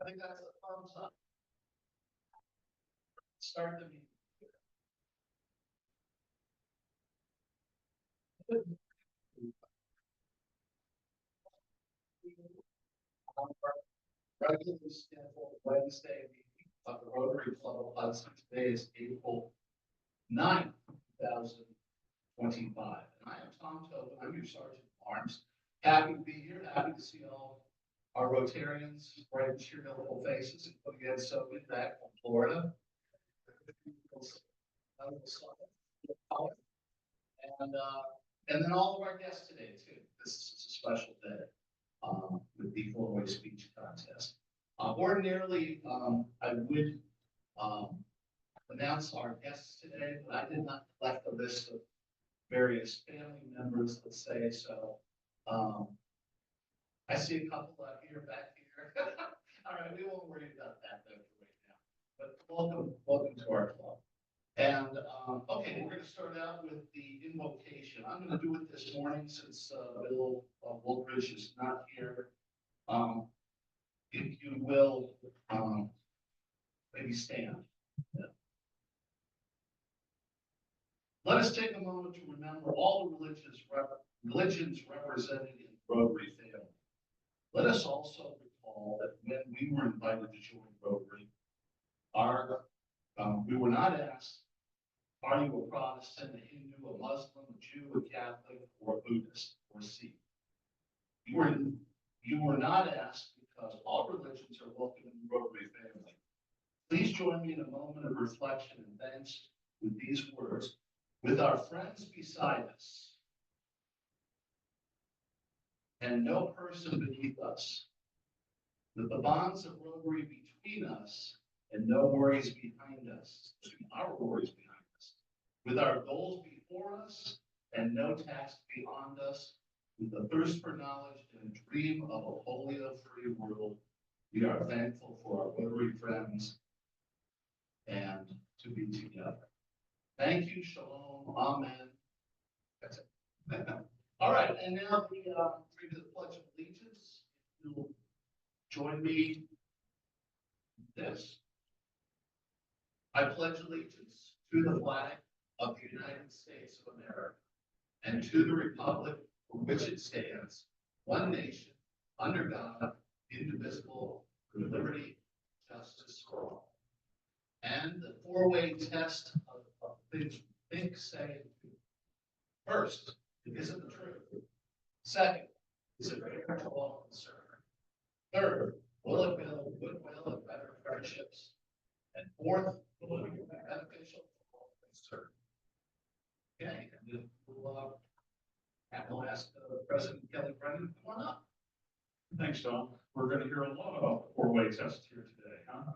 I think that's a thumbs up. Start the meeting. Regularly scheduled Wednesday meeting of the Rotary Club of Hudson. Today is April 9th, 2025. And I am Tom Tobin. I'm your Sergeant at Arms. Happy to be here. Happy to see all our Rotarians, bright and cheerful faces, including Ed Sophie back from Florida. And then all of our guests today too. This is a special day with the four-way speech contest. Ordinarily, I would announce our guests today, but I did not collect a list of various family members, let's say. So I see a couple out here, back here. All right, we won't worry about that though for right now. But welcome to our club. And okay, we're going to start out with the invocation. I'm going to do it this morning since Bill Woolridge is not here. If you will, maybe stand. Yeah. Let us take a moment to remember all the religions represented in the Rotary family. Let us also recall that when we were invited to join Rotary, we were not asked, are you a Protestant, a Hindu, a Muslim, a Jew, a Catholic, or a Buddhist, or Sikh? You were not asked because all religions are welcome in the Rotary family. Please join me in a moment of reflection and thanks with these words. With our friends beside us, and no person beneath us, with the bonds of Rotary between us, and no worries behind us, our worries behind us, with our goals before us, and no task beyond us, with a thirst for knowledge and a dream of a polio-free world, we are thankful for our Rotary friends and to be together. Thank you, shalom, amen. That's it. All right, and now we bring to the Pledge of Allegiance. You'll join me in this. I pledge allegiance to the flag of the United States of America and to the republic for which it stands, one nation, under God, indivisible, with liberty, justice for all. And the four-way test of things think, say, and do. First, is it the truth? Second, is it fair to all concerned? Third, will it build goodwill and better friendships? And fourth, will it be beneficial for all concerned? Okay, and then we'll ask President Kelly Brennan, come on up. Thanks, Tom. We're going to hear a lot about the four-way test here today, huh?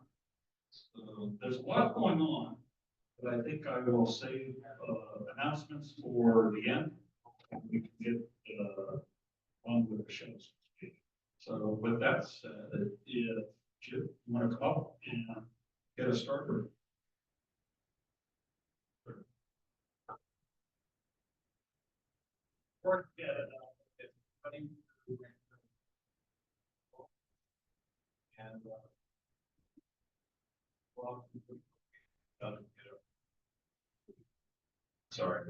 So there's a lot going on, but I think I will save announcements for the end. We can get on with the show, so to speak. So with that said, if Jim, you want to come up and get us started? And sorry.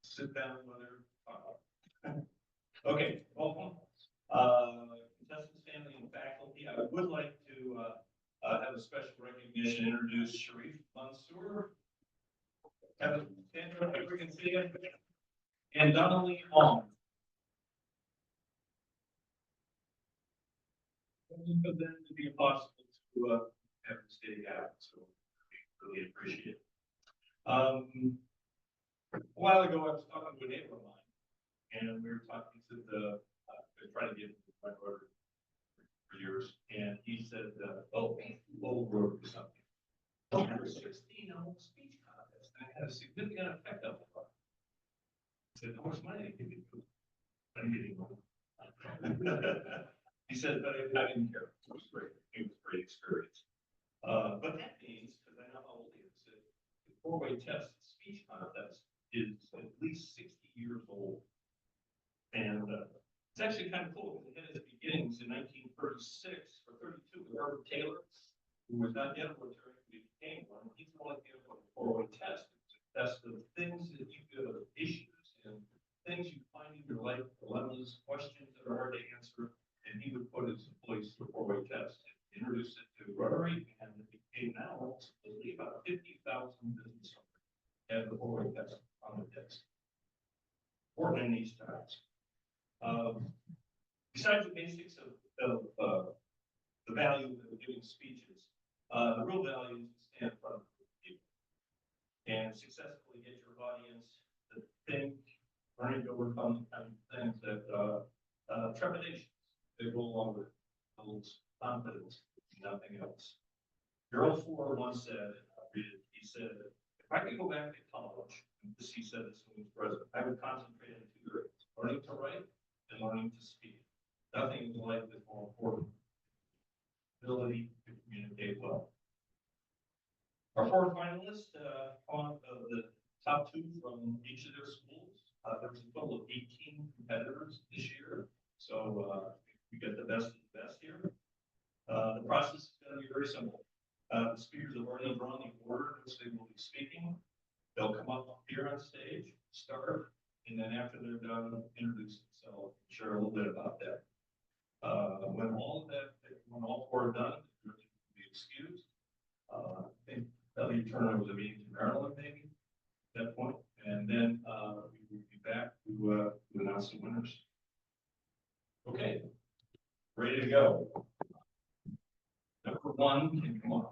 Sit down, mother. Okay, welcome. Contestants, family, and faculty. I would like to have a special recognition, introduce Sharif Mansour. Have a stand up, we can see it. And Donnelly Long. For them to be possible to have this day happen, so we really appreciate it. A while ago, I was talking to a neighbor of mine, and we were talking to trying to get my brother for years, and he said, "Oh, old road or something." I was 16 on a speech contest, and it had a significant effect on my life. I said, "How much money did you do?" I'm getting old. He said, but I didn't care. It was great. It was a great experience. But that means, because I know how old he is, the four-way test speech contest is at least 60 years old. And it's actually kind of cool because it had its beginnings in 1936 or 32 with Herbert Taylor, who was not yet a Rotary, he became one. He's the one that gave us a four-way test. That's the things that you do, issues and things you find in your life, dilemmas, questions that are hard to answer, and he would put his employees through a four-way test, introduce it to Rotary, and it became now supposedly about 50,000 business owners have the four-way test on the test. Important in these times. Besides the basics of the value of giving speeches, the real value is to stand in front of people and successfully get your audience to think, learning to overcome the kind of things that trepidations that go along with builds confidence, nothing else. Your old Ford once said, he said, if I could go back to college, and this he said this when he was president, I would concentrate on two areas, learning to write and learning to speak. Nothing in life is more important. Ability to communicate well. Our four finalists on the top two from each of their schools. There was a total of 18 competitors this year, so we get the best of the best here. The process is going to be very simple. The speakers have already drawn the order in which they will be speaking. They'll come up here on stage, start, and then after they're done, introduce themselves, share a little bit about that. When all four are done, they're going to be excused. I think that'll be turn over the meeting to Maryland, maybe at that point, and then we will be back to announce the winners. Okay, ready to go. Number one can come on.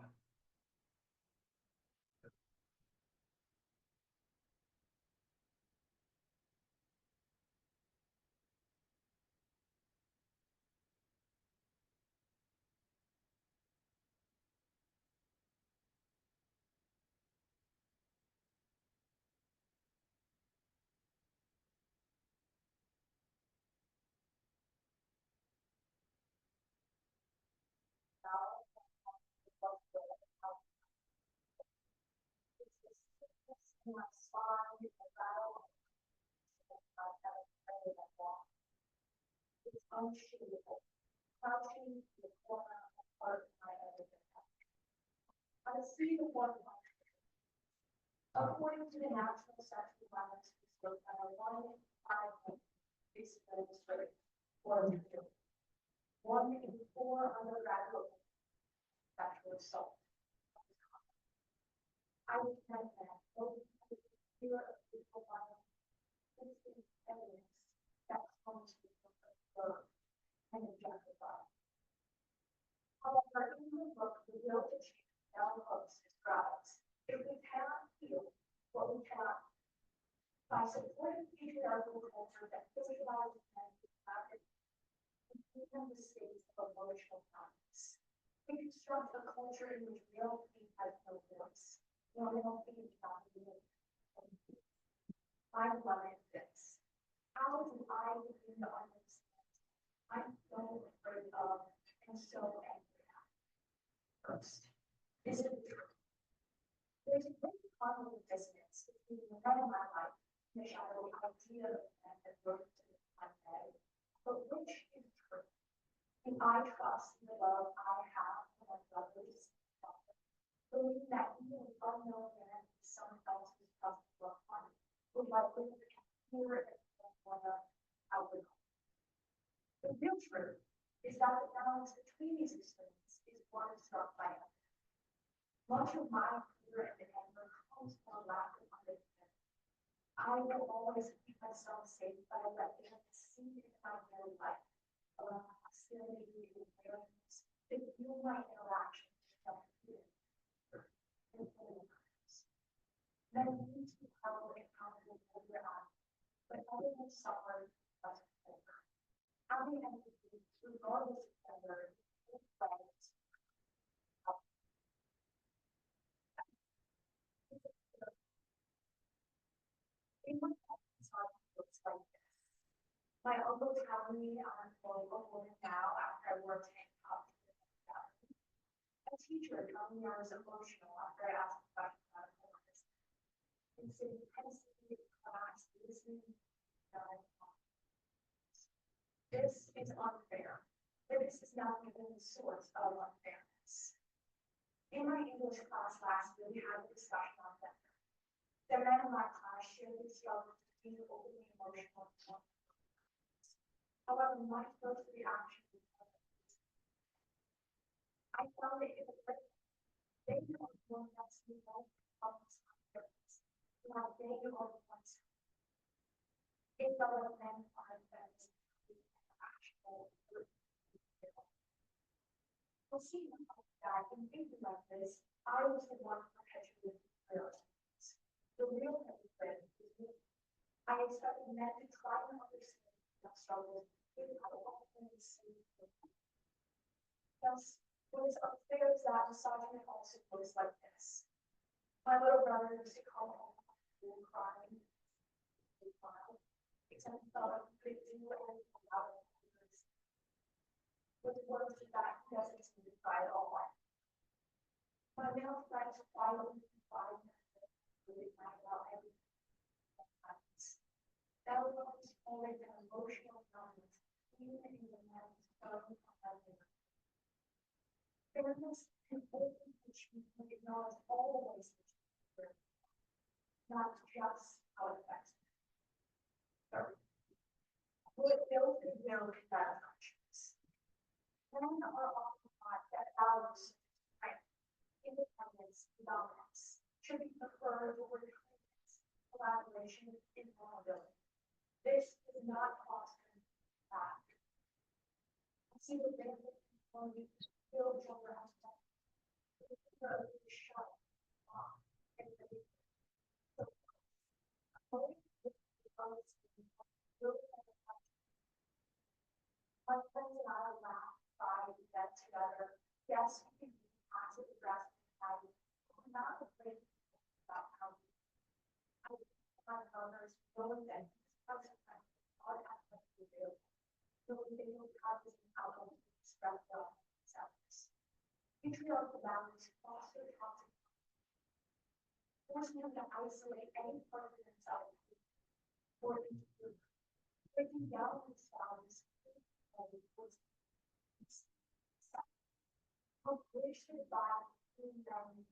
Unshootable, crouching in the corner of the heart of my everything. I see the one country. According to the National Sexual Violence Research, I have 1 in 5 cases administrated or victim. 1 in 4 undergraduate sexual assault. I would have that both fear of physical violence, instant evidence that comes with the and objectified. However, in the book, the real issue Bell Hooks describes, if we cannot feel what we cannot, by supporting patriarchal culture that physicalizes men with habit, we give them the states of emotional violence. We construct a culture in which real pain has no voice. Real pain cannot be lived. I love this. How do I begin to understand? I'm so afraid of and so angry at. First, is it true? There's a great cognitive dissonance between the men in my life, the shadowy idea of men that work to my head, but which is true? And I trust the love I have for my brothers, believe that even an unknown man is someone else's trust for fun, would likely hear it and wanna outward. The real truth is that the balance between these extremes is one struck by us. Much of my fear and anger comes from a lack of understanding. I will always keep myself safe by letting them see in my daily life, around hostility and awareness, to view my interactions with fear and others. Men need to be held accountable for their actions, but other than suffering must over. Having empathy, regardless of gender, is right. In my practice, looks like this. My uncle telling me I'm full of woman now after I worked in up. A teacher telling me I was emotional after I asked a question about a woman's. And sitting intensely in class, listening, this is unfair. It have been the source of unfairness. In my English class last year, we had a discussion on that. The men in my class shared the struggle to be openly emotional. However, my first reaction was I found it hypocritical. They don't want us to know of this unfairness. While they are the ones. It felt like men find that it's actual. Well, seeing that and thinking like this, I was the one perpetuating the the real hypocrite is me. I expected men to try to understand my struggles, even though I only see them. Thus, what is unfair is that misogyny also looks like this. My little brother used to come home and crying, except he thought he could do anything about it. With words that he doesn't seem to try at all. My male friends quietly confide really find out everything that happens. That was always an emotional moment, even in the man's own identity. Fairness and open teaching can acknowledge all the ways that not just how it affects them. Third, what builds the will to that conscience. Men are often taught that values, right, independence, dominance should be preferred over kindness, collaboration, and vulnerability. This is not often fact. I see the benefit when we build over ourselves. Shut off and my friends and I laugh, cry, get together. Yes, we can be passive aggressive, but we're not afraid about how we find others, knowing that sometimes all aspects of the knowing they don't have this outcome to express themselves. Patriarchal values foster toxic, forcing them to isolate any part of themselves or into group, breaking down themselves. Completion by being done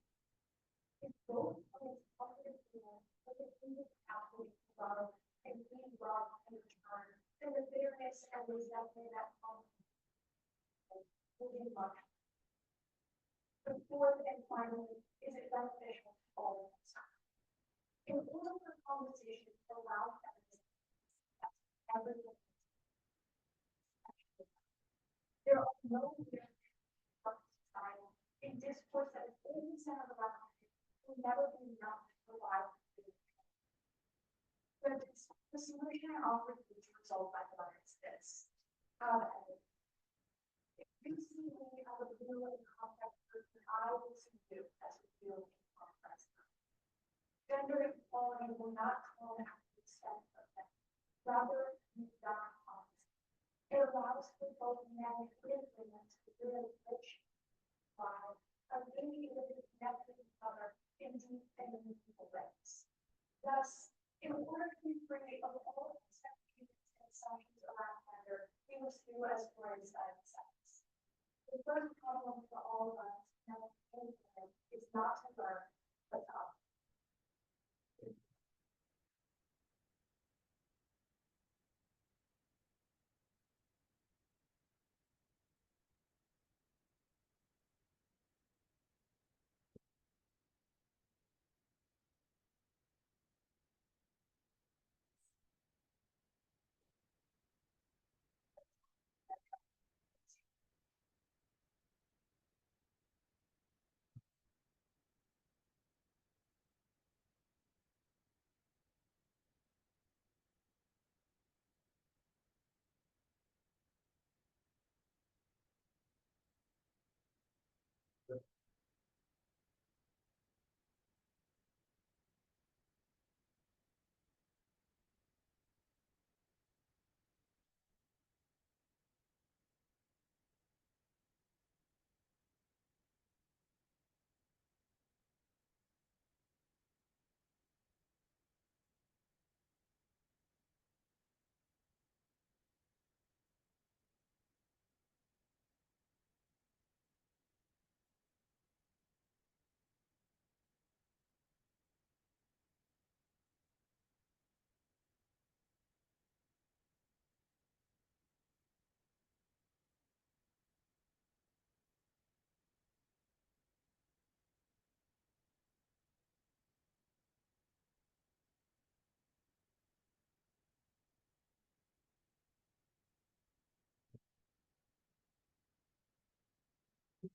is both of its positive feeling, but it is absolutely love and being love in return, and the bitterness and resentment that comes will be much. The fourth and finally, is it beneficial to all of us? In order for conversation to allow everything, there are no in discourse that is 80% of the life will never be enough to provide food. But the solution I offer to this result by the is this. If you see me as a blue and complex person, I will see you as a blue and complex person. Gender equality will not come at the expense of them. Rather, you not honest. It allows for both men and women to live rich lives, a really connected with each other in deep and meaningful ways. Thus, in order to be free of all expectations and assumptions around gender, we must do as words and sex. The first problem for all of us is not to learn, but to operate.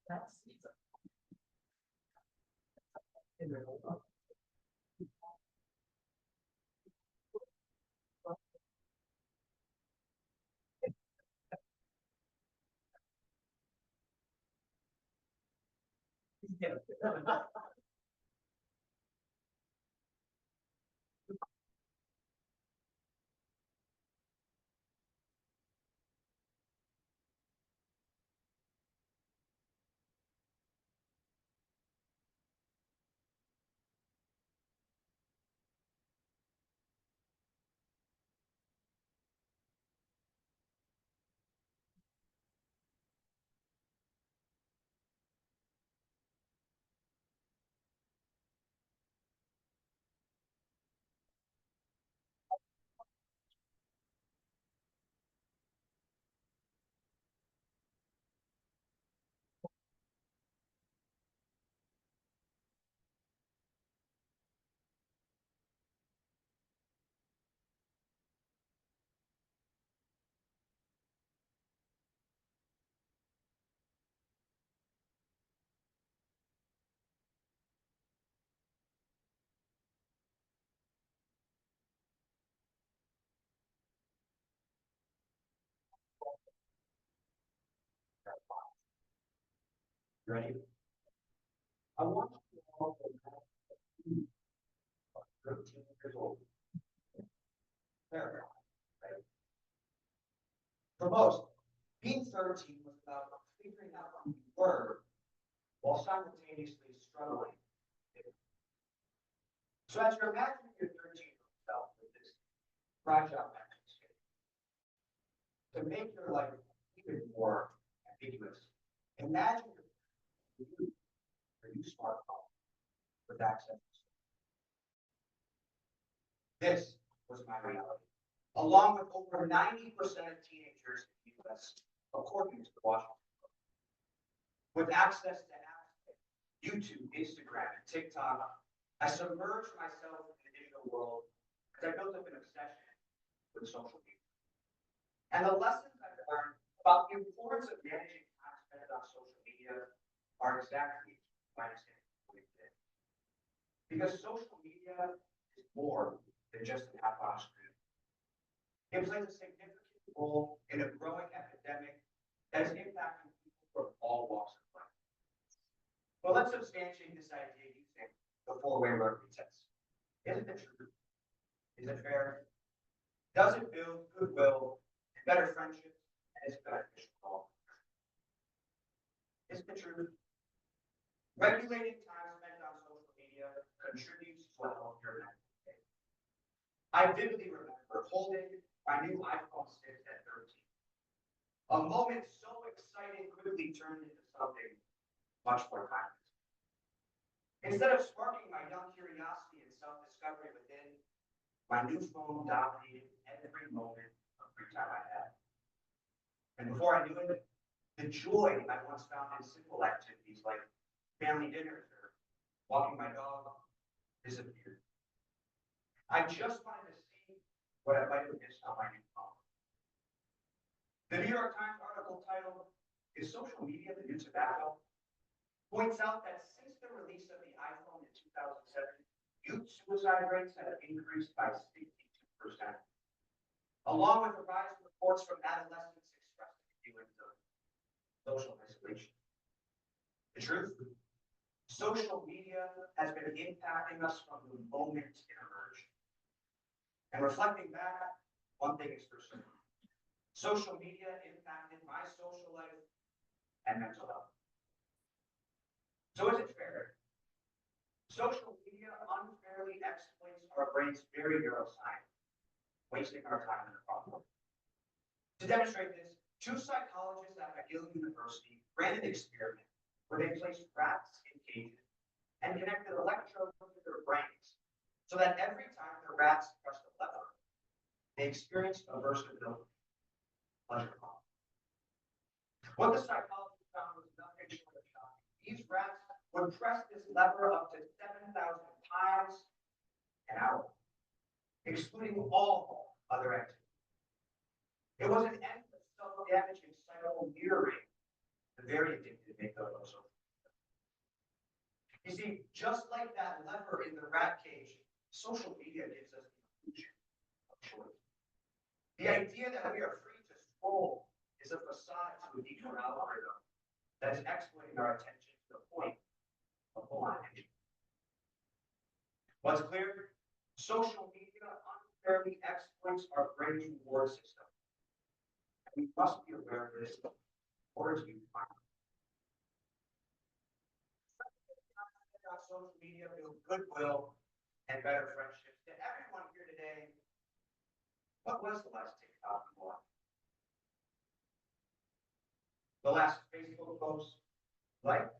That's. Yeah. Ready? I want you all to imagine 13 years old. There, right? For most, being 13 was about figuring out who you were while simultaneously struggling. So as you're imagining your 13-year-old self with this fragile mental state, to make your life even more ambiguous, imagine your new smartphone with access. This was my reality, along with over 90% of teenagers in the U.S., according to the Washington Post. With access to apps like YouTube, Instagram, and TikTok, I submerged myself in the digital world because I built up an obsession with social media. And the lessons I've learned about the importance of managing time spent on social media are exactly my example today. Because social media is more than just an app on a screen. It plays a significant role in a growing epidemic that is impacting people from all walks of life. But let's substantiate this idea using the four-way Rotary test. Isn't it true? Is it fair? Does it build goodwill and better friendships, and is it beneficial for all? Isn't it true? Regulating time spent on social media contributes to a healthier mental state. I vividly remember holding my new iPhone 6 at 13. A moment so exciting quickly turned into something much more timeless. Instead of sparking my young curiosity and self-discovery within, my new phone dominated every moment of free time I had. And before I knew it, the joy I once found in simple activities like family dinners or walking my dog disappeared. I just wanted to see what I might have missed on my new phone. The New York Times article titled, "Is Social Media the New Tobacco?" points out that since the release of the iPhone in 2007, youth suicide rates have increased by 62%, along with the rise of reports from adolescents expressing feelings of social isolation. The truth? Social media has been impacting us from the moment it emerged. And reflecting back, one thing is for certain. Social media impacted my social life and mental health. So is it fair? Social media unfairly exploits our brain's very neuroscience, wasting our time in the problem. To demonstrate this, two psychologists at McGill University ran an experiment where they placed rats in cages and connected electrodes to their brains so that every time the rats pressed a lever, they experienced a burst of dopamine, pleasure hormone. What the psychologists found was nothing short of shocking. These rats would press this lever up to 7,000 times an hour, excluding all other activities. It was an endless self-damaging cycle mirroring The very addicted may go to social media. You see, just like that lever in the rat cage, social media gives us the illusion of choice. The idea that we are free to scroll is a facade to a deeper algorithm that is exploiting our attention to the point of polarization. What's clear? Social media unfairly exploits our brain's reward system. And we must be aware of this in order to be fine. On social media build goodwill and better friendships. To everyone here today, what was the last TikTok you watched? The last Facebook post? Like?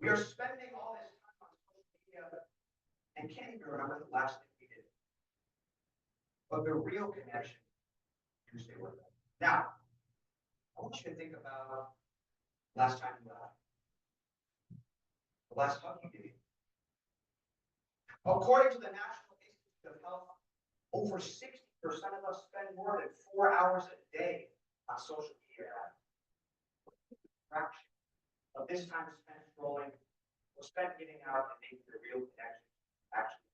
We are spending all this time on social media and can't even remember the last thing we did. But the real connection, you stay with us. Now, I want you to think about last time you laughed. The last hug you gave. According to the National Institute of Health, over 60% of us spend more than 4 hours a day on social media. A fraction of this time spent scrolling was spent getting out and making the real connection actually.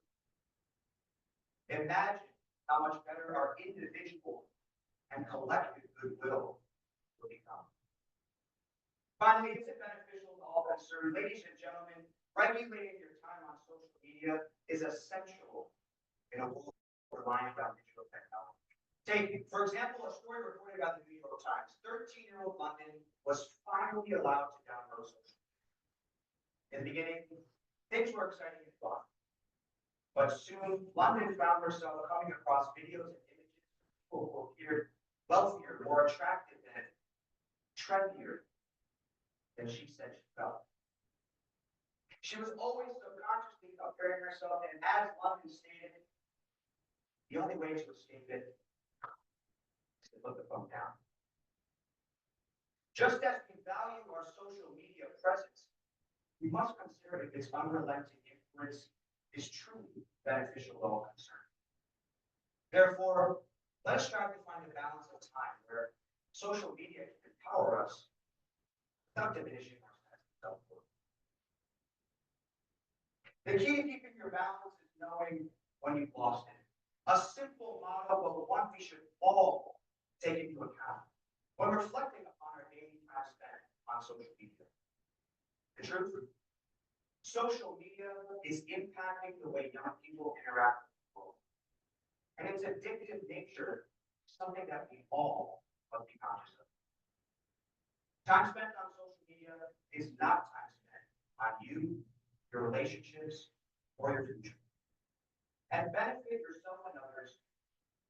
Imagine how much better our individual and collective goodwill will become. Finally, is it beneficial to all concerned? Ladies and gentlemen, regulating your time on social media is essential in a world reliant on digital technology. Take, for example, a story reported by the New York Times. 13-year-old London was finally allowed to download social media. In the beginning, things were exciting and fun. But soon, London found herself coming across videos and images of people who appeared wealthier, more attractive, and trendier than she said she felt. She was always subconsciously comparing herself, and as London stated, the only way to escape it is to put the phone down. Just as we value our social media presence, we must consider if its unrelenting influence is truly beneficial to all concerned. Therefore, let us strive to find a balance of time where social media can empower us without diminishing our sense of self-worth. The key to keeping your balance is knowing when you've lost it. A simple motto, but one we should all take into account when reflecting upon our daily time spent on social media. The truth, social media is impacting the way young people interact with the world. And its addictive nature is something that we all must be conscious of. Time spent on social media is not time spent on you, your relationships, or your future. And benefit yourself and others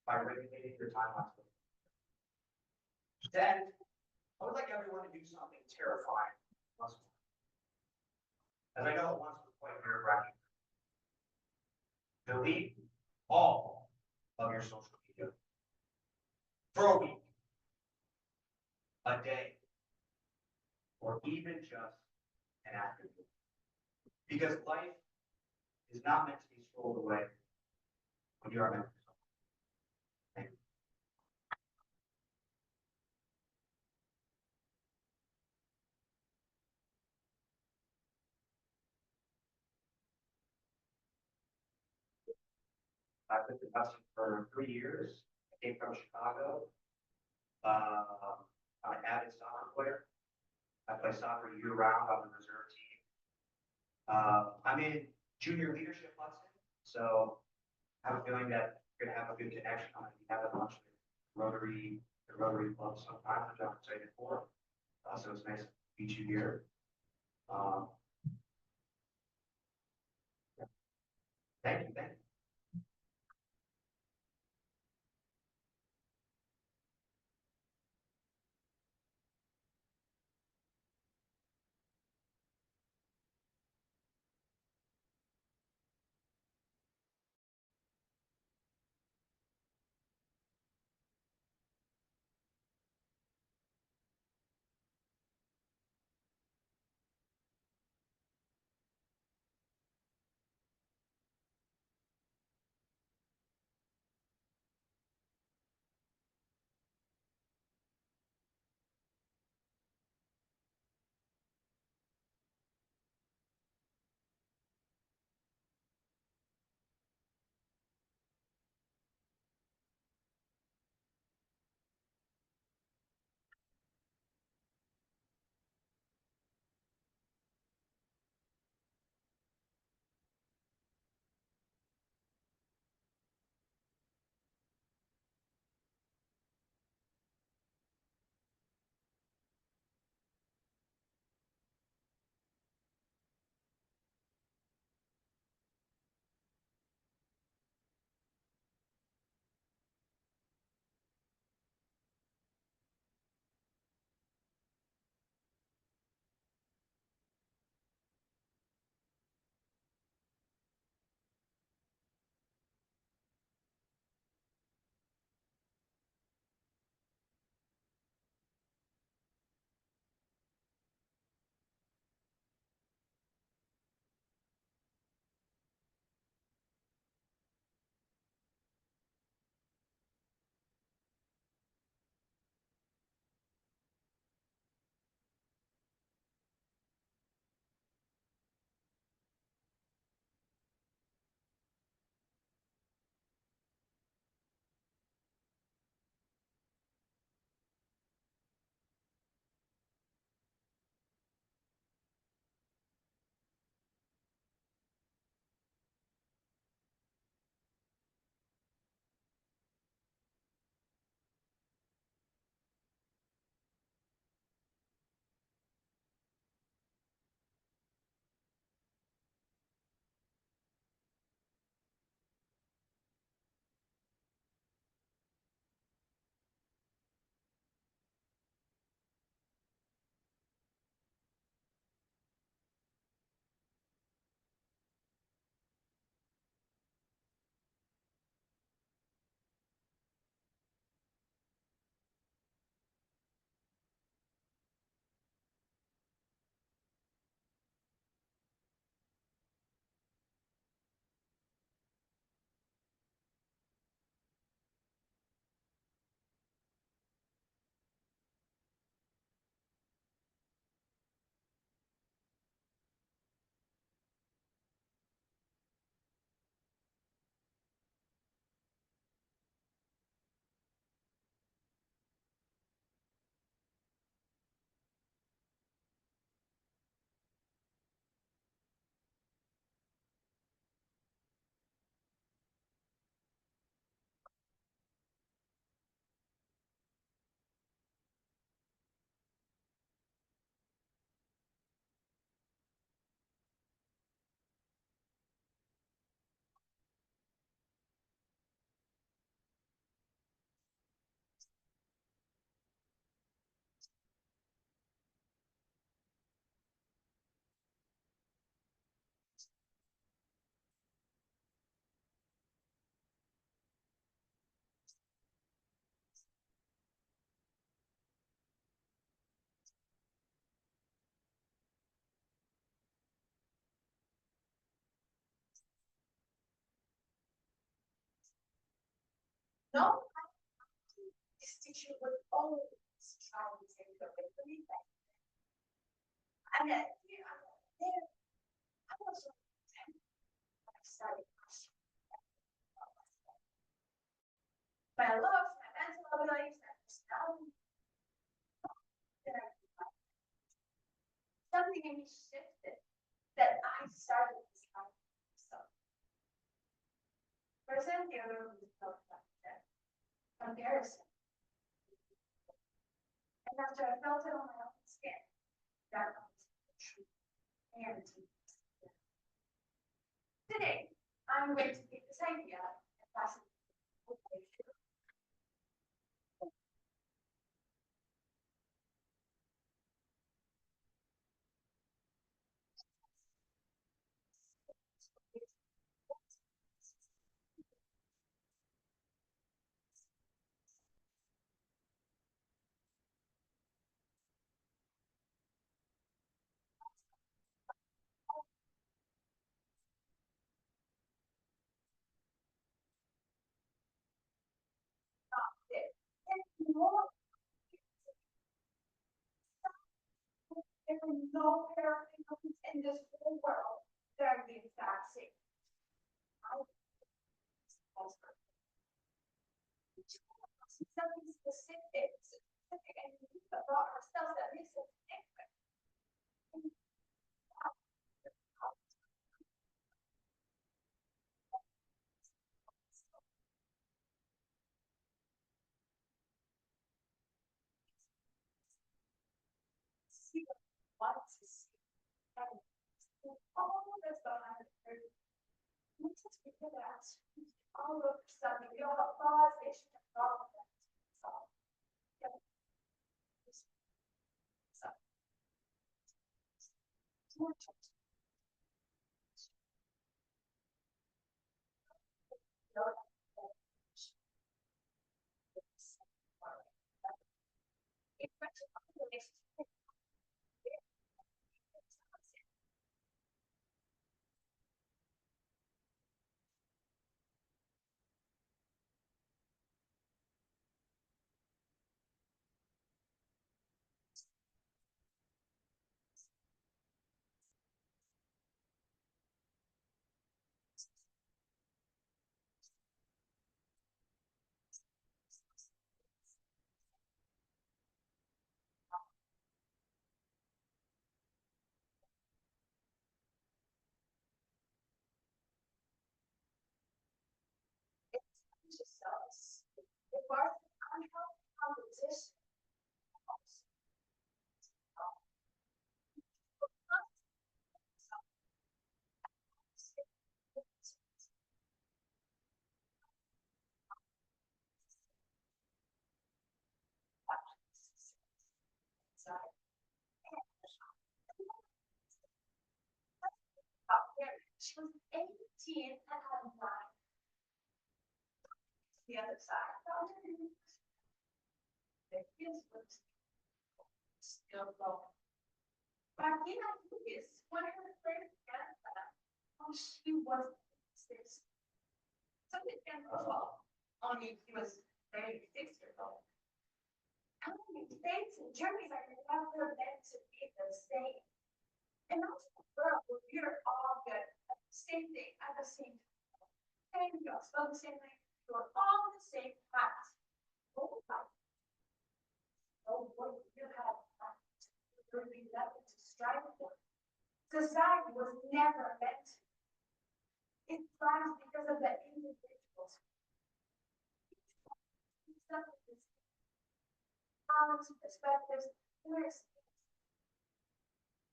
by regulating your time on social media. Then, I would like everyone to do something terrifying once more. As I know it once was quite nerve-wracking. Delete all of your social media for a week, a day, or even just an afternoon. Because life is not meant to be strolled away when you are meant to. Thank you. I've lived in Hudson for 3 years. I came from Chicago. I'm an avid soccer player. I play soccer year-round on the reserve team. I'm in junior leadership Hudson, so I have a feeling that we're going to have a good connection. I'm going to be having lunch with the Rotary Club sometime, which I'm excited for. So it's nice to meet you here. Thank you. No, this teacher would always try to take away from me. And then, I was I started questioning my looks, my mental abilities, my personality. Something in me shifted that I started to try myself. For example, the other was comparison. And after I felt it on my own skin, that was the truth. And today, I'm going to take this idea and pass it to you. And more, there are no parents in this whole world that are the exact same. Something specific and unique about ourselves that makes us different. See what to see. And all of this behind the makes us figure that all of a sudden we all have causation and problem. It's just us. It was an unhealthy competition. She was 18 and had 9. The other side. The kids were still low. But in our movies, when her friend she was this. Something can go only he was 36 years old. How many states and Germany are never meant to be the same? And also the world where we are all good at the same thing at the same time. And you all spell the same way, you're all the same path. Oh, what you have really nothing to strive for. Society was never meant to. It thrives because of the individuals. Talents, perspectives, and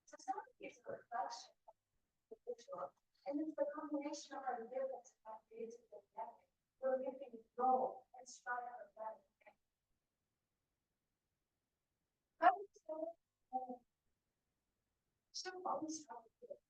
society is a reflection of the individual, and it's the combination of our abilities that creates the dynamic where we can grow and strive for better. I would say, should always try to do it.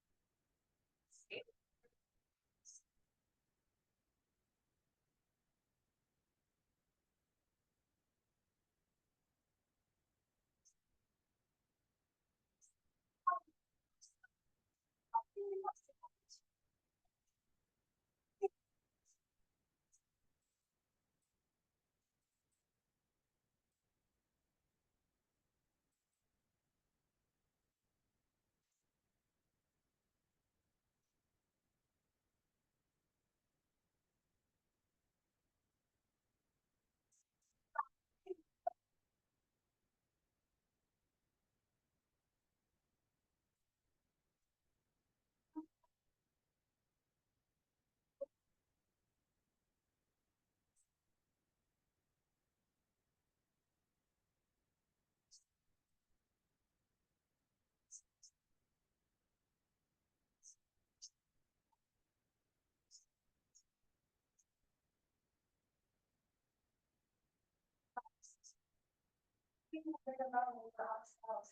We can think about it for ourselves.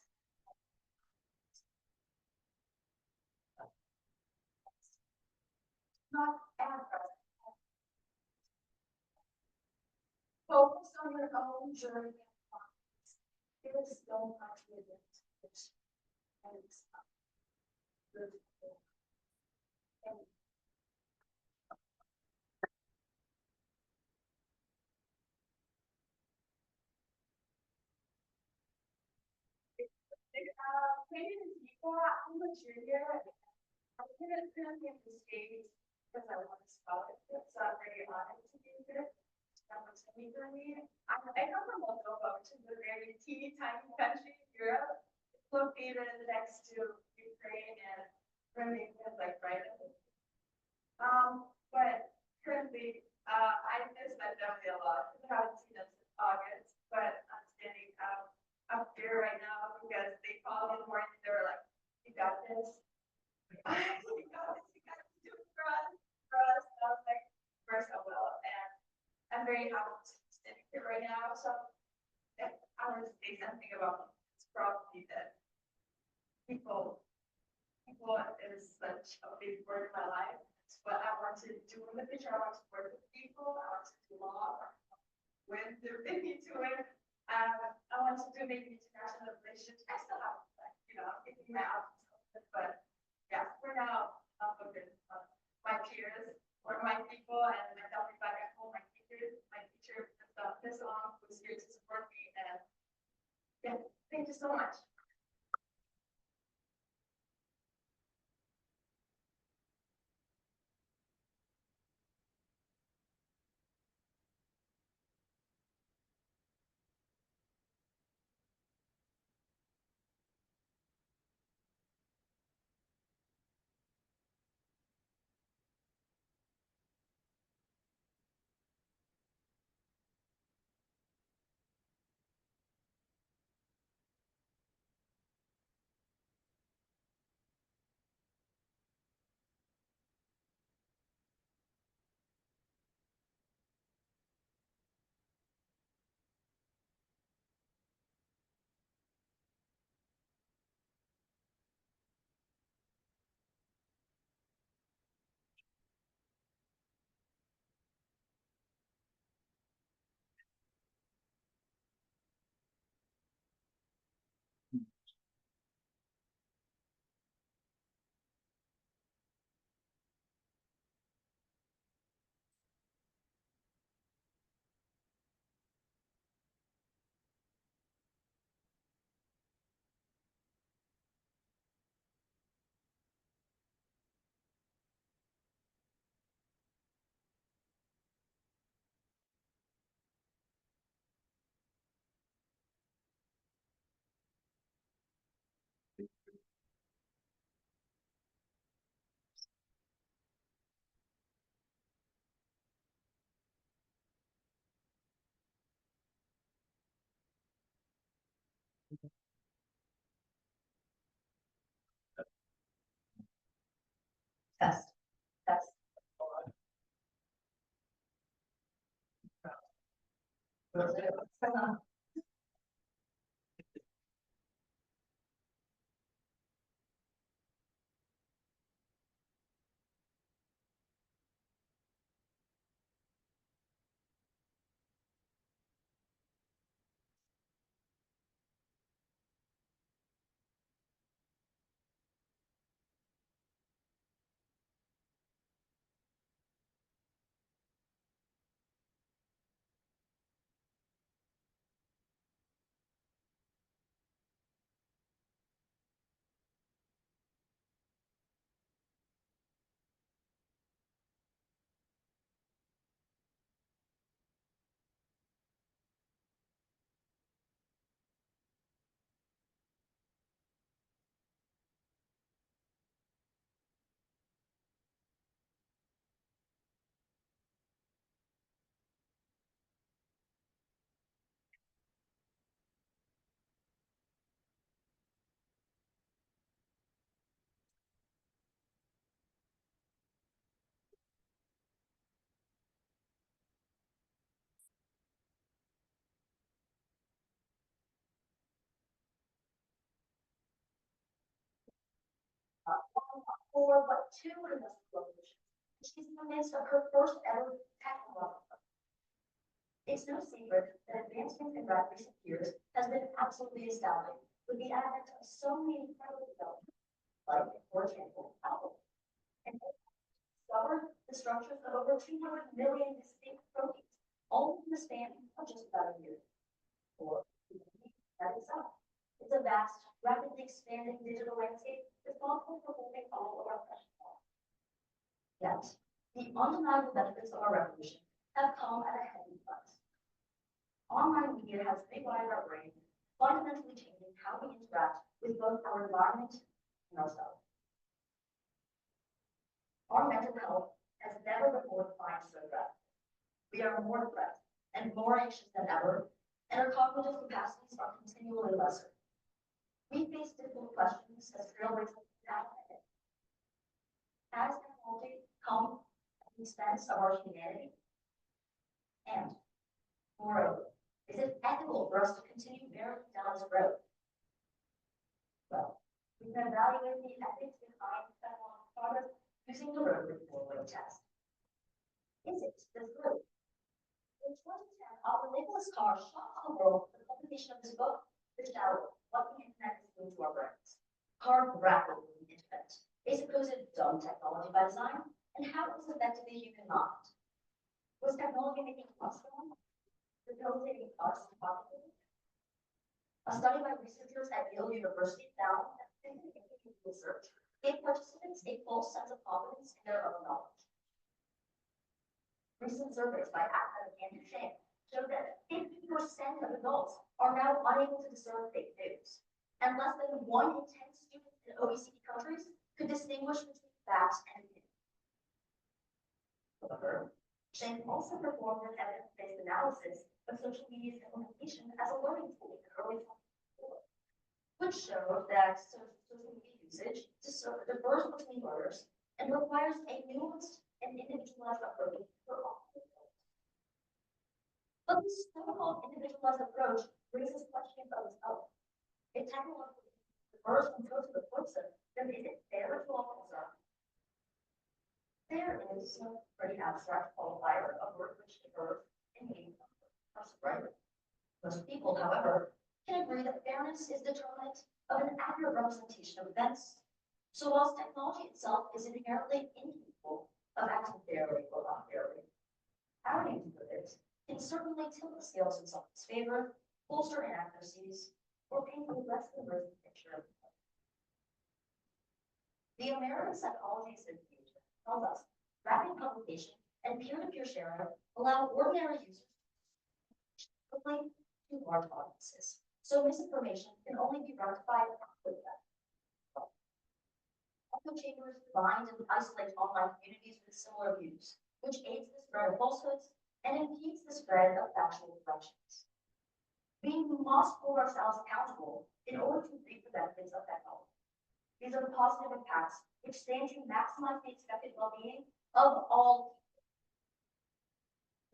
Not ever. Focus on your own journey. It is so much within it. And it's beautiful. And maybe the people, I'm a junior. I'm gonna be in the stage because I want to scholarship, so I'm very honored to be here. Opportunity for me. I come from Moldova, which is a very teeny tiny country in Europe. It's located next to Ukraine and Romania, like right in the but currently, I miss my family a lot. I haven't seen them since August, but I'm standing up here right now because they called me in the morning. They were like, "You got this. You got this. You got to do it for us, for us." And I was like, "Of course I will." And I'm very happy to be standing here right now. So if I want to say something about it's probably that people is such a big word in my life. It's what I want to do in the future. I want to work with people. I want to do law when they're maybe to it. I want to do maybe international relations. I still have, like, I'm thinking my options, but yeah, for now, I'm focused on my peers or my people and my family back at home, my teacher, this long who's here to support me. And yeah, thank you so much. Test. Test. for but 2 industrial revolutions. She's in the midst of her first ever technological. It's no secret that advancement in recent years has been absolutely astounding with the advent of so many incredible developments, like, for example, Apple. And discovered the structures of over 200 million distinct proteins, all in the span of just about a year. Or that itself. It's a vast, rapidly expanding digital landscape responsible for holding all of our precious knowledge. Yet, the undeniable benefits of our revolution have come at a heavy price. Online media has rewired our brain, fundamentally changing how we interact with both our environment and ourselves. Our mental health has never before declined so rapidly. We are more depressed and more anxious than ever, and our cognitive capacities are continually lesser. We face difficult questions as railways have happened. Has technology come at the expense of our humanity? And, moreover, is it ethical for us to continue merrily down this road? Well, we can evaluate the ethics behind technological progress using the Rotary four-way test. Is it this road? In 2010, Author Nicholas Carr shocked the world with the publication of his book, The Shadow: What the Internet is Doing to Our Brains. Carr grappled with the internet, a supposed dumb technology by design, and how it was affecting the human mind. Was technology making us dumb? Debilitating us positively? A study by researchers at Yale University found that significant research gave participants a false sense of confidence in their own knowledge. Recent surveys by academic Andrew Shane showed that 50% of adults are now unable to discern fake news, and less than 1 in 10 students in OECD countries could distinguish between facts and opinion. However, Shane also performed an evidence-based analysis of social media's implementation as a learning tool in early 2024, which showed that social media usage differs between learners and requires a nuanced and individualized approach for all people. But this so-called individualized approach raises questions of its own. If technology differs from social approaches, then is it fair to all concerned? There is a pretty abstract qualifier of word which differs in meaning of right. Most people, however, can agree that fairness is determinant of an accurate representation of events. So whilst technology itself is inherently incapable of acting fairly or unfairly, our aim with it can certainly tilt the scales in someone's favor, bolster inaccuracies, or paint a less than rosy picture of the world. The American Psychology Association tells us rapid publication and peer-to-peer sharing allow ordinary users quickly to large audiences, so misinformation can only be rectified with that. Echo chambers bind and isolate online communities with similar views, which aids the spread of falsehoods and impedes the spread of factual corrections. We must hold ourselves accountable in order to reap the benefits of technology. These are the positive impacts which stand to maximize the expected well-being of all people.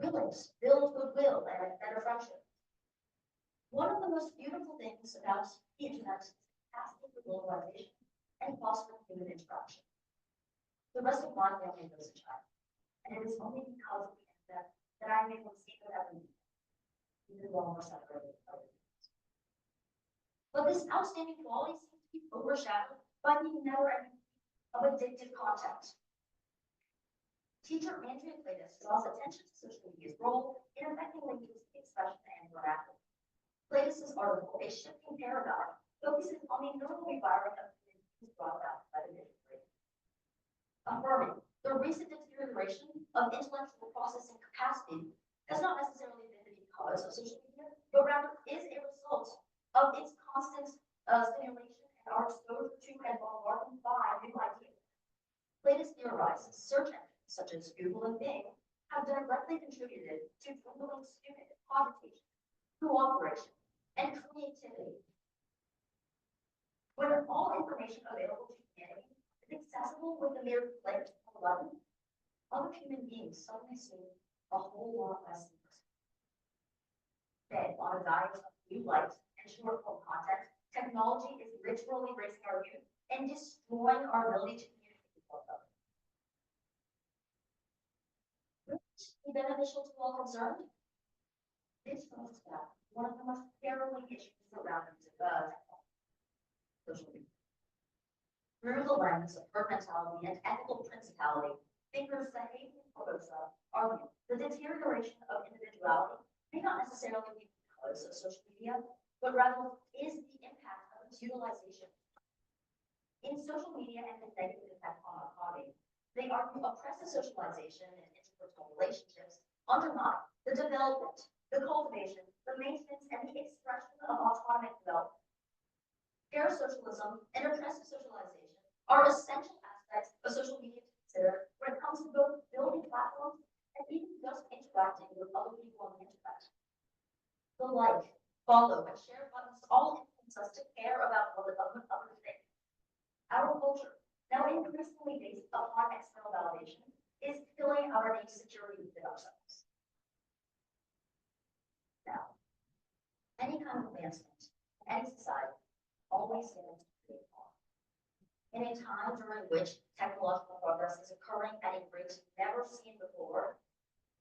Willingness build goodwill and better friendship. One of the most beautiful things about the internet is the capacity for globalization and fostering human interaction. The rest of my family knows a child, and it is only because of the internet that I am able to see them every week, even while we're separated from other things. But this outstanding quality seems to be overshadowed by the never-ending of addictive content. Teacher Andrea Claytis draws attention to social media's role in affecting linguistic expression and grammar. Claytis' article, A Shifting Paradigm, focuses on the normal rewiring of communities brought about by the digital. Affirming the recent deterioration of intellectual processing capacity has not necessarily been because of social media, but rather is a result of its constant stimulation and our exposure to and bombardment by new ideas. Claytis theorizes search engines such as Google and Bing have directly contributed to dwindling student cogitation, cooperation, and creativity. When all information available to humanity is accessible with the mere click of a button, other human beings suddenly seem a whole lot less interesting. Fed on a diet of new likes and short-form content, technology is literally raising our youth and destroying our ability to communicate be beneficial to all concerned. This goes back, one of the most harrowing issues surrounding social media. Through the lens of herd mentality and ethical principality, thinkers say argue the deterioration of individuality may not necessarily be because of social media, but rather is the impact of its utilization. In social media and its negative impact on autonomy, they argue oppressive socialization and interpersonal relationships undermine the development, the cultivation, the maintenance, and the expression of autonomic development. Parasocialism and oppressive socialization are essential aspects of social media to consider when it comes to both building platforms and even just interacting with other people on the internet. The like, follow, and share buttons all influence us to care about what others think. Our culture, now increasingly based upon external validation, is killing our innate security within ourselves. Now, any kind of advancement in any society always stands to create harm. In a time during which technological progress is occurring at a rate never seen before,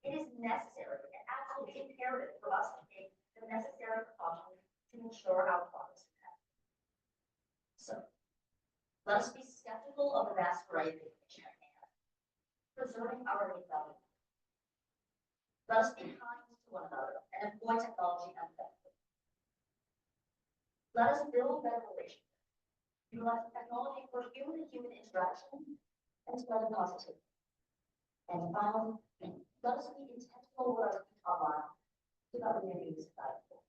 it is necessary and absolutely imperative for us to take the necessary precautions to ensure our progress is met. So, let us be skeptical of the vast array of information at hand, preserving our innate value. Let us be kind to one another and employ technology empathetically. Let us build better relationships, utilize technology for human-to-human interaction, and spread positivity. And finally, let us be intentional with our speech online so that we may be valuable.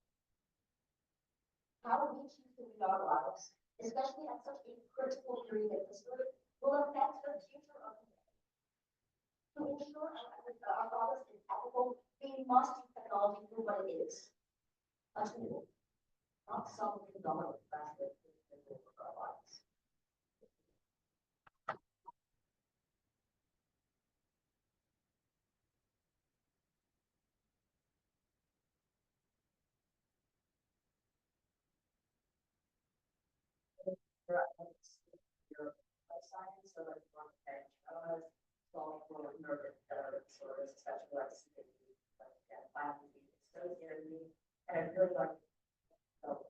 How we choose to lead our lives, especially at such a critical period of history, will affect the future of humanity. To ensure our progress is ethical, we must use technology for what it is, a tool, not something dominant faster than our lives. Science, so like one edge, solving for nerve disorders, especially like CBD, like violent disease, so me, and I really like. So,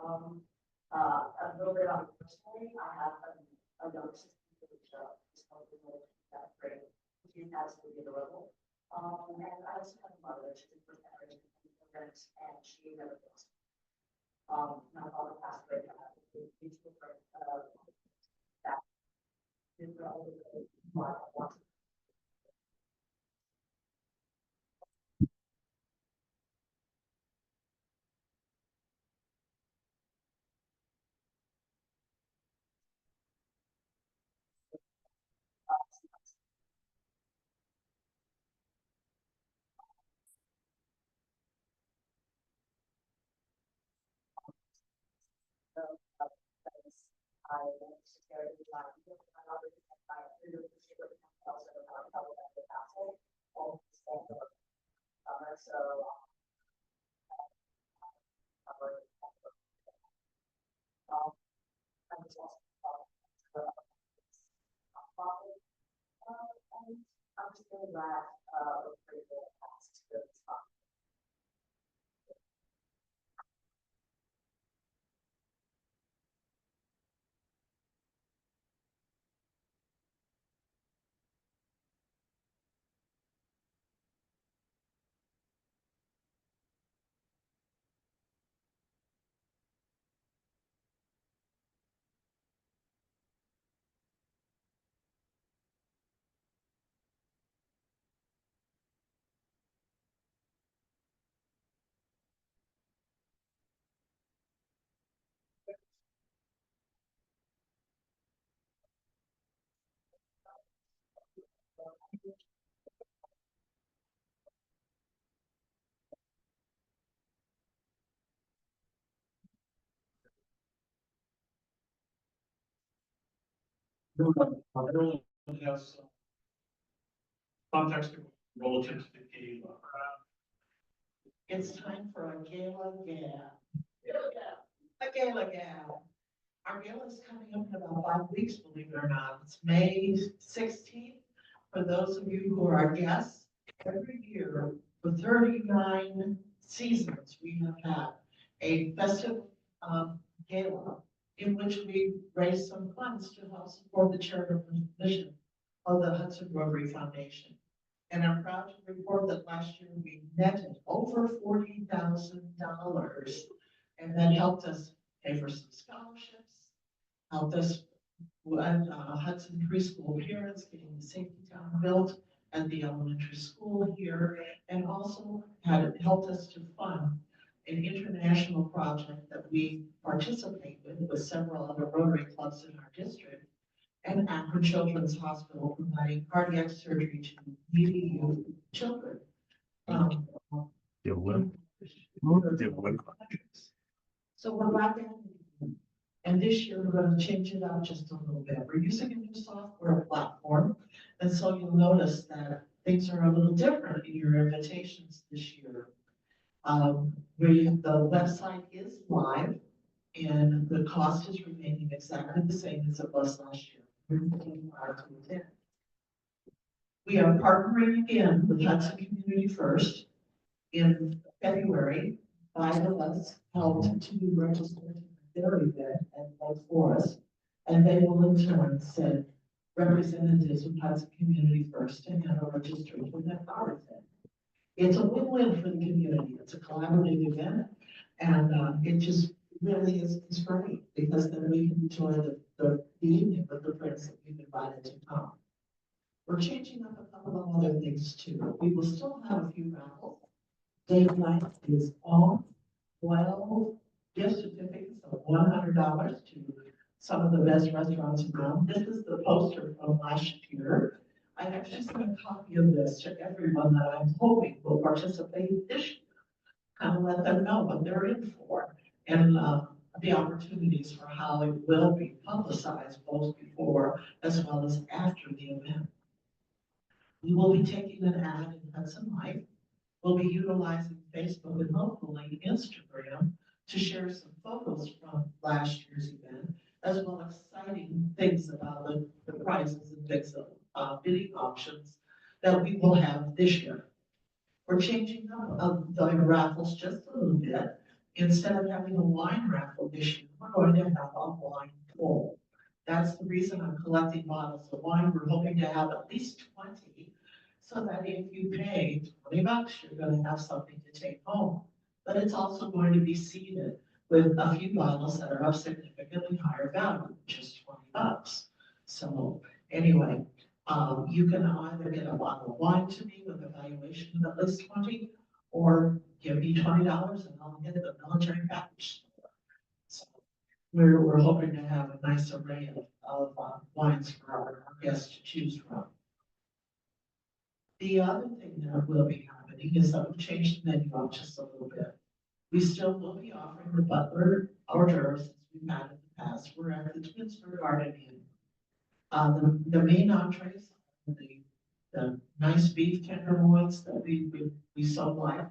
a little bit on personally, I have a younger sister which is probably that great. She's absolutely adorable. And I also have a mother, she's a first generation immigrant, and she never goes. My father passed away from a beautiful friend, that is relatively what I want. I went to carry the time. My mother is my food, also about the castle, all the summer. So, I was also and I'm just really glad we're pretty good at past to this talk. Everyone has context relative to the gala. It's time for a gala gal. A gala gal. Our gala is coming up in about 5 weeks, believe it or not. It's May 16th. For those of you who are guests, every year for 39 seasons, we have had a festive gala in which we raise some funds to help support the charitable mission of the Hudson Rotary Foundation. And I'm proud to report that last year we netted over $40,000, and that helped us pay for some scholarships, helped us with Hudson preschool parents getting the safety town built at the elementary school here, and also had helped us to fund an international project that we participate with several other Rotary clubs in our district, and Akron Children's Hospital providing cardiac surgery to needy youth children. So we're back in, and this year we're going to change it up just a little bit. We're using a new software platform, and so you'll notice that things are a little different in your invitations this year. The website is live, and the cost is remaining exactly the same as it was last year. We are partnering again with Hudson Community First. In February, 5 of us helped to be registered to their event at Lake Forest, and they will in turn send representatives of Hudson Community First to handle registration at our event. It's a win-win for the community. It's a collaborative event, and it just really is great because then we can enjoy the evening with the friends that we've invited to come. We're changing up a couple of other things too. We will still have a few raffles. Date night is on. 12 gift certificates of $100 to some of the best restaurants around. This is the poster from last year. I actually sent a copy of this to everyone that I'm hoping will participate this year. Kind of let them know what they're in for and the opportunities for how it will be publicized both before as well as after the event. We will be taking an ad in Hudson Life. We'll be utilizing Facebook and hopefully Instagram to share some photos from last year's event, as well as exciting things about the prizes and things of bidding options that we will have this year. We're changing up the raffles just a little bit. Instead of having a wine raffle this year, we're going to have a wine pool. That's the reason I'm collecting bottles of wine. We're hoping to have at least 20, so that if you pay $20, you're going to have something to take home. But it's also going to be seeded with a few bottles that are of significantly higher value, just $20. So anyway, you can either get a bottle of wine to me with a valuation of at least 20, or give me $20 and I'll get the military package. So we're hoping to have a nice array of wines for our guests to choose from. The other thing that will be happening is that we've changed the menu up just a little bit. We still will be offering the butler hors d'oeuvres as we've had in the past. We're at the Twinsburg Garden Inn. The main entrees, the nice beef tenderloins that we so like.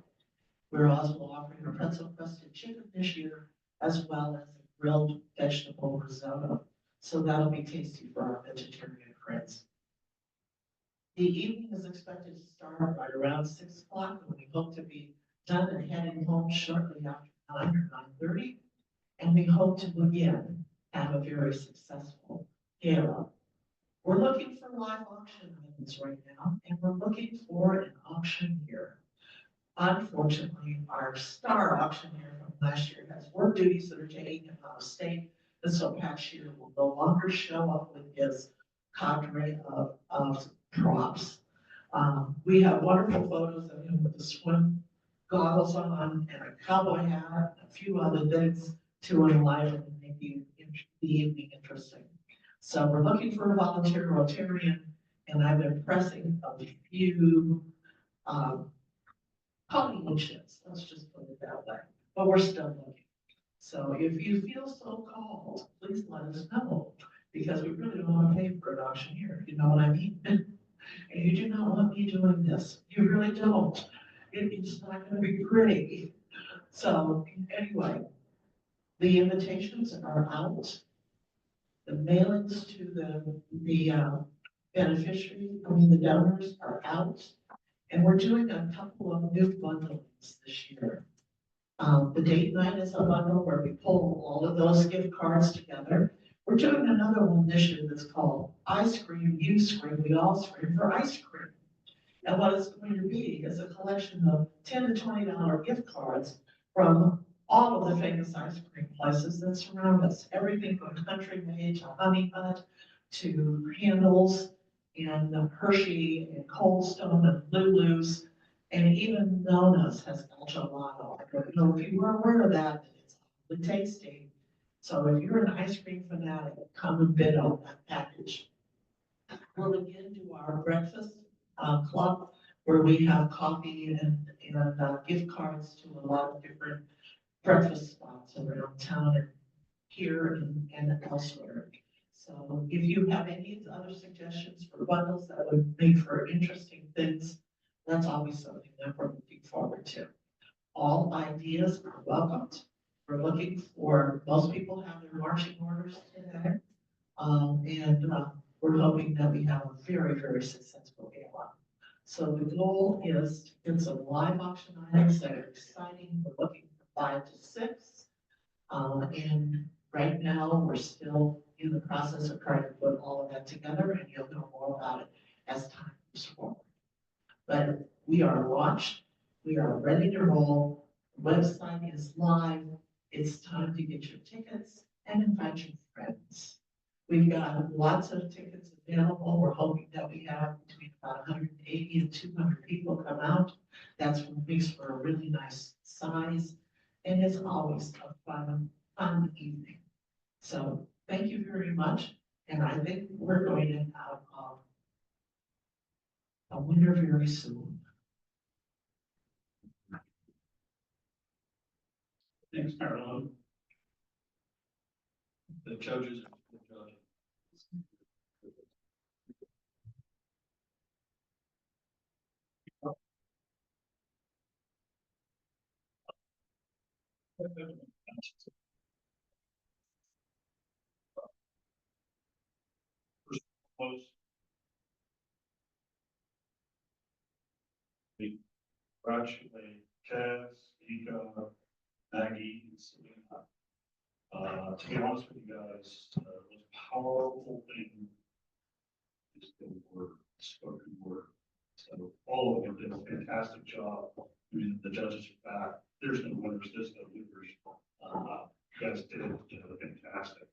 We're also offering a pretzel crusted chicken this year, as well as a grilled vegetable risotto. So that'll be tasty for our vegetarian friends. The evening is expected to start right around 6 o'clock, and we hope to be done and heading home shortly after 9 or 9:30. And we hope to again have a very successful gala. We're looking for live auction items right now, and we're looking for an auctioneer. Unfortunately, our star auctioneer from last year has work duties that are taking him out of state, and so Pat Shear will no longer show up with his cadre of props. We have wonderful photos of him with the swim goggles on and a cowboy hat, and a few other things to enliven and make the evening interesting. So we're looking for a volunteer Rotarian, and I've been pressing a few Hollywood chips, let's just put it that way, but we're still looking. So if you feel so called, please let us know, because we really don't want to pay for an auctioneer, you know what I mean? And you do not want me doing this, you really don't. It's not going to be pretty. So anyway, the invitations are out. The mailings to the beneficiaries, the donors are out. And we're doing a couple of new bundles this year. The date night is a bundle where we pull all of those gift cards together. We're doing another one this year that's called I Scream, You Scream, We All Scream for Ice Cream. And what it's going to be is a collection of $10 to $20 gift cards from all of the famous ice cream places that surround us. Everything from Country Made to Honey Hut to Handles and Hershey and Cold Stone and Lulu's. And even Nona's has El Gelato. If you were aware of that, it's really tasty. So if you're an ice cream fanatic, come and bid on that package. We'll again do our breakfast club where we have coffee and gift cards to a lot of different breakfast spots around town and here and elsewhere. So if you have any other suggestions for bundles that would make for interesting things, that's always something that we're looking forward to. All ideas are welcomed. We're looking for, most people have their marching orders today. We're hoping that we have a very, very successful gala. So the goal is to get some live auction items that are exciting. We're looking for 5 to 6. And right now, we're still in the process of trying to put all of that together, and you'll know more about it as time moves forward. But we are launched, we are ready to roll, the website is live, it's time to get your tickets and invite your friends. We've got lots of tickets available, we're hoping that we have between about 180 and 200 people come out. That's what makes for a really nice size, and it's always a fun evening. So thank you very much, and I think we're going to have a winner very soon. Thanks, Marilyn. The judges are the judges. First, close. We congratulate Kaz, Ika, Maggie, and Selena. To be honest with you guys, the most powerful thing is the word, spoken word. So all of you did a fantastic job. I mean, the judges are back. There's no winners, there's no losers. You guys did fantastic.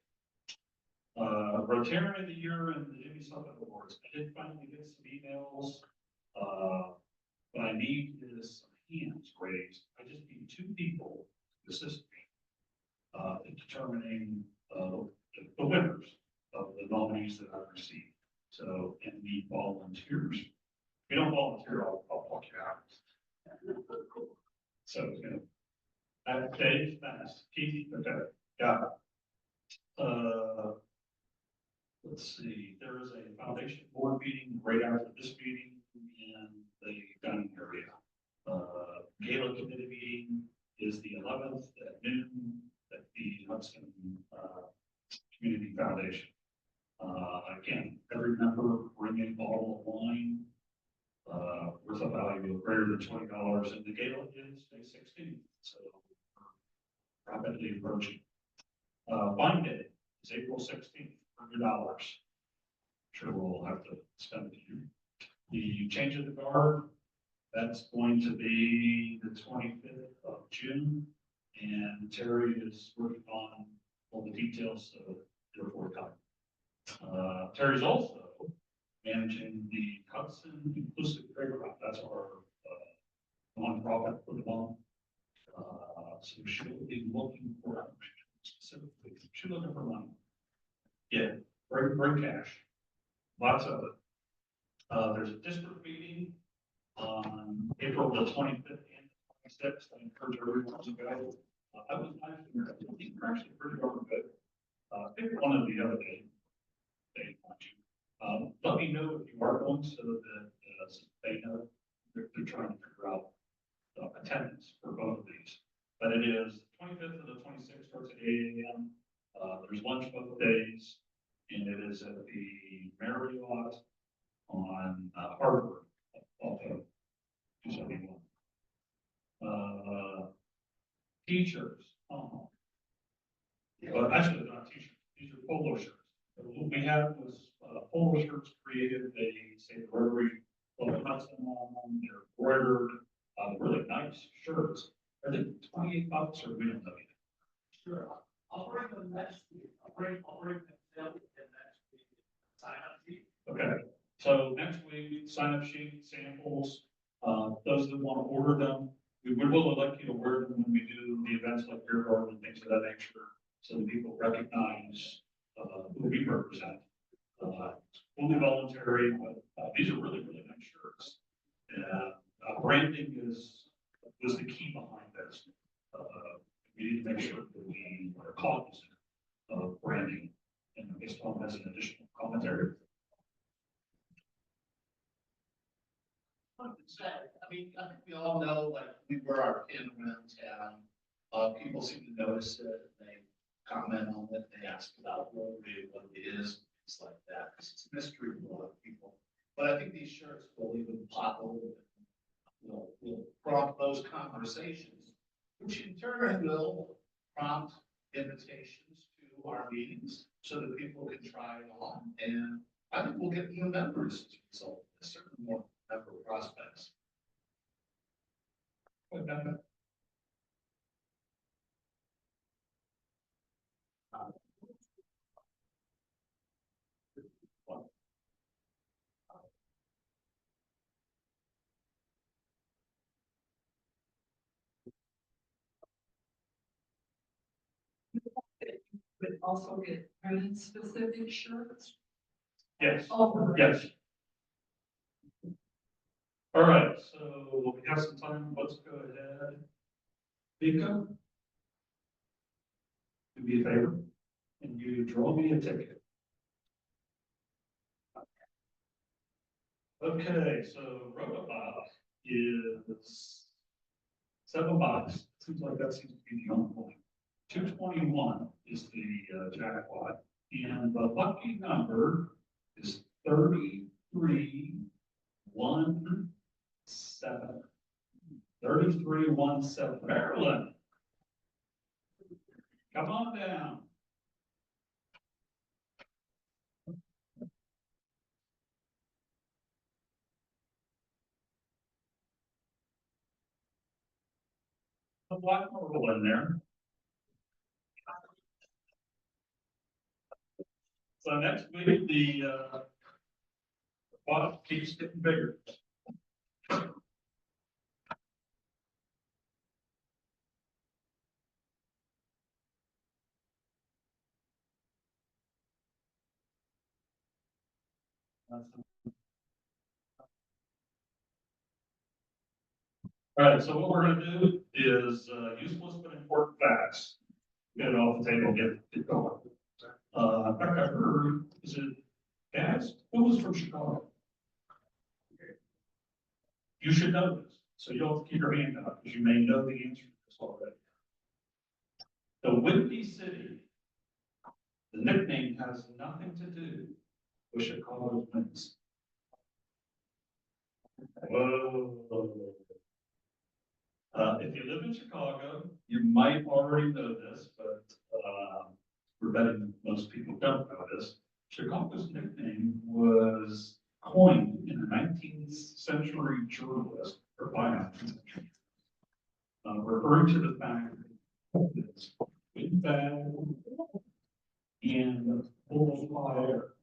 Rotarian of the Year and the Jimmy Sutton Awards. I did finally get some emails. What I need is some hands raised. I just need 2 people to assist me in determining the winners of the nominees that I've received. So, and need volunteers. If you don't volunteer, I'll pluck you out. So, Dave, thanks. Keith, okay, got it. Let's see, there is a foundation board meeting right after this meeting in the dining area. Gala committee meeting is the 11th at noon at the Hudson Community Foundation. Again, every member bring a bottle of wine worth a value of greater than $20, and the gala is May 16th, so rapidly approaching. Wine day is April 16th, $100. Sure, we'll have to spend it here. The change of the guard, that's going to be the 25th of June, and Terry is working on all the details, so they're forthcoming. Terry's also managing the Hudson Inclusive Playground. That's our nonprofit for the month. So she'll be looking for specifically. She's looking for money. Yeah, bring cash. Lots of it. There's a district meeting on April the 25th and 26th. I encourage everyone to go. I was actually pretty darn good. Pick one of the other days. They want you. Let me know if you are going so that they know they're trying to figure out attendance for both of these. But it is 25th and the 26th starts at 8 a.m. There's lunch both days, and it is at the Marriott on Harvard. Also, 271. T-shirts, well, actually, they're not t-shirts, these are polo shirts. What we had was, polo shirts created, they say the Rotary, well, Hudson on them, they're embroidered, really nice shirts. Are they 28 bucks or we don't know yet? Sure. I'll bring them next week. I'll bring them next week. Sign up sheet. Okay, so next week, sign up sheet, samples, those that want to order them, we will elect you to wear them when we do the events like beer garden and things of that nature, so that people recognize, who we represent. Fully voluntary, but, these are really, really nice shirts. And, branding was the key behind this. We need to make sure that we are cognizant of branding, and based on as an additional commentary. I mean, I think we all know, like, we wear our pin around town. People seem to notice it, and they comment on it, they ask about Rotary, what it is, things like that, because it's a mystery to a lot of people. But I think these shirts will even pop a little bit, will prompt those conversations, which in turn will prompt invitations to our meetings, so that people can try it on, and I think we'll get new members as a result, certainly more member prospects. Would also get brand specific shirts. Yes, Oh, yes. All right, so we have some time, let's go ahead. Vika? Do me a favor, and you draw me a ticket. Okay, so Rotobot is $7. Seems like that seems to be the only one. 221 is the jackpot, and the lucky number is 3317. 3317. Maryland. Come on down. A black marble in there. So next week, the pot keeps getting bigger. All right, so what we're gonna do is useless but important facts. Get it off the table, get going. In fact, I heard, is it guys? Who was from Chicago? You should know this, so you don't have to keep your hand out, because you may know the answer to this already. The Windy City, the nickname has nothing to do with Chicago's winds. Whoa. If you live in Chicago, you might already know this, but we're betting most people don't know this. Chicago's nickname was coined in a 19th century journalist, or by 19th century, referring to the fact that it's wind bad and full fire.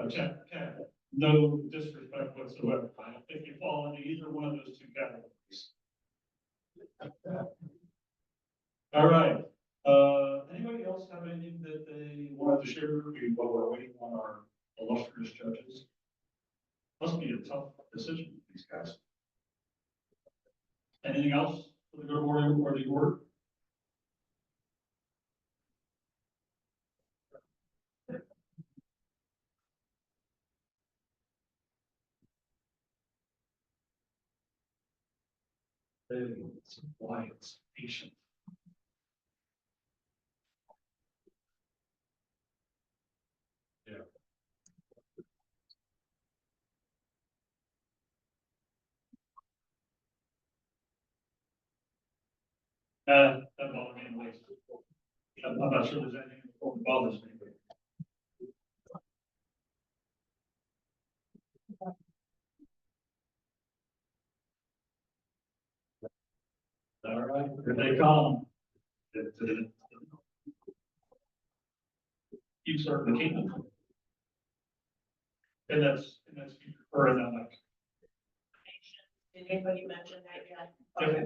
Okay, no disrespect whatsoever. I don't think you fall into either one of those two categories. All right. Anybody else have anything that they wanted to share while we're waiting on our illustrious judges? Must be a tough decision for these guys. Anything else for the good order or the order? It's quiet, it's patient. Yeah. That bothers me in ways. I'm not sure there's anything that bothers me. All right, here they come. You certainly can. And that's, or in that, like, Did anybody mention that yet? okay.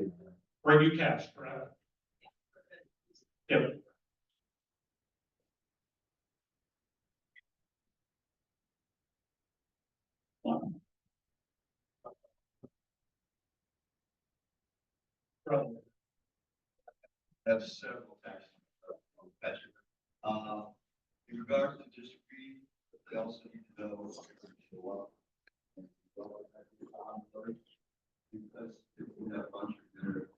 Bring you cash, correct? Yep. Probably. Have several tax, Patrick. In regards to district fee, they also need to know what's going to show up. Because if we have a bunch of dinner,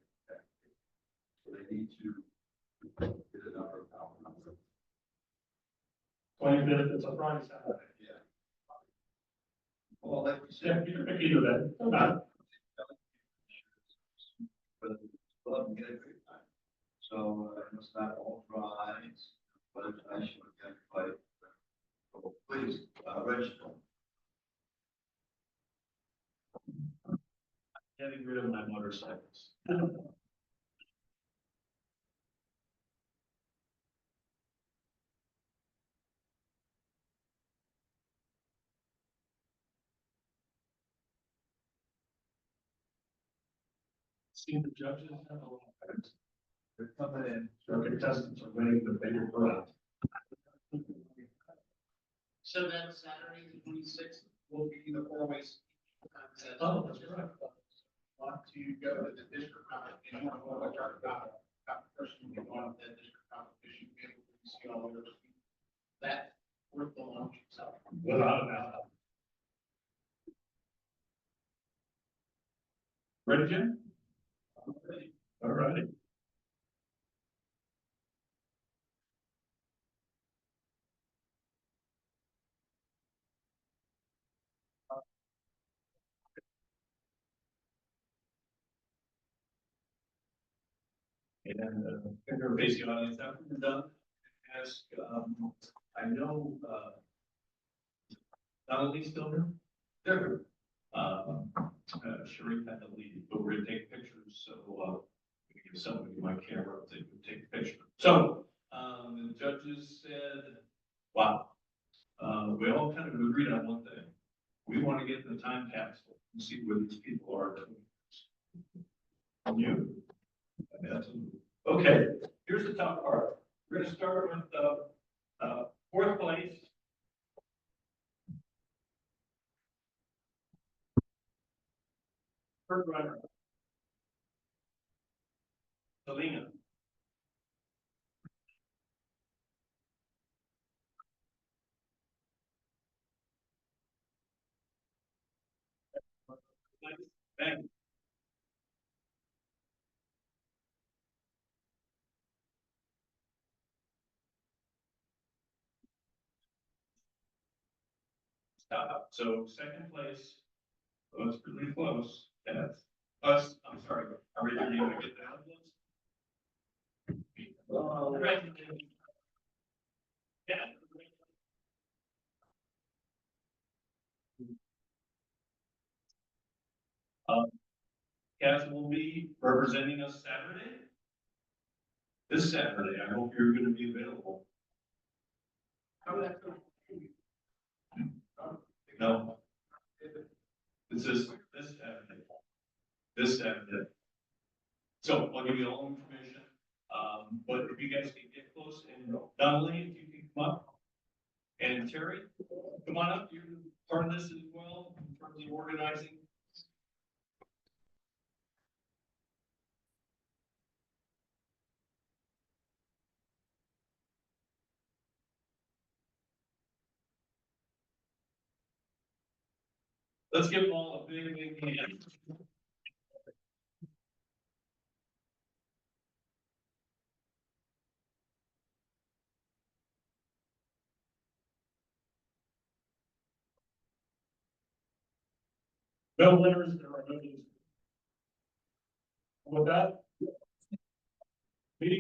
so they need to get a number of power number. 20 minutes, it's a Friday, Saturday. Yeah. Well, like you Yeah, said. you can pick either day. But love and get a great time. So it's not all dry, but I should get like, please, register. Getting rid of my motorcycles. See, the judges have a lot of times. They're coming in, so contestants are waiting to pay your out. So then Saturday, the 26th, will be the four-ways contest. Oh, that's right. Want to go to the district competition, want to talk about competition, we want the district competition, be able to see all of those. That worth the launch itself. Without a doubt. Ready, Jim? All righty. And, figure face the audience after we're done, ask, I know, not only still here, they're here. Sheree had to leave, but we're gonna take pictures, so, we can give somebody my camera, they can take a picture. So, the judges said, wow, we all kind of agreed on one thing. We want to get the time capsule and see where these people are. You? Absolutely. Okay, here's the top part. We're gonna start with, fourth place. Third runner. Selena. Bang. Stop. So second place, oh, it's really close. That's us. I'm sorry. Are we going to get that? Right. Yeah. Cass will be representing us Saturday. This Saturday. I hope you're going to be available. No. This is this Saturday. This Saturday. So I'll give you all information. But if you guys can get close, and Donnelly, if you can come up, and Terry, come on up. You're part of this as well in terms of organizing. Let's give them all a big, big hand. No winners, there are no losers. With that, Meeting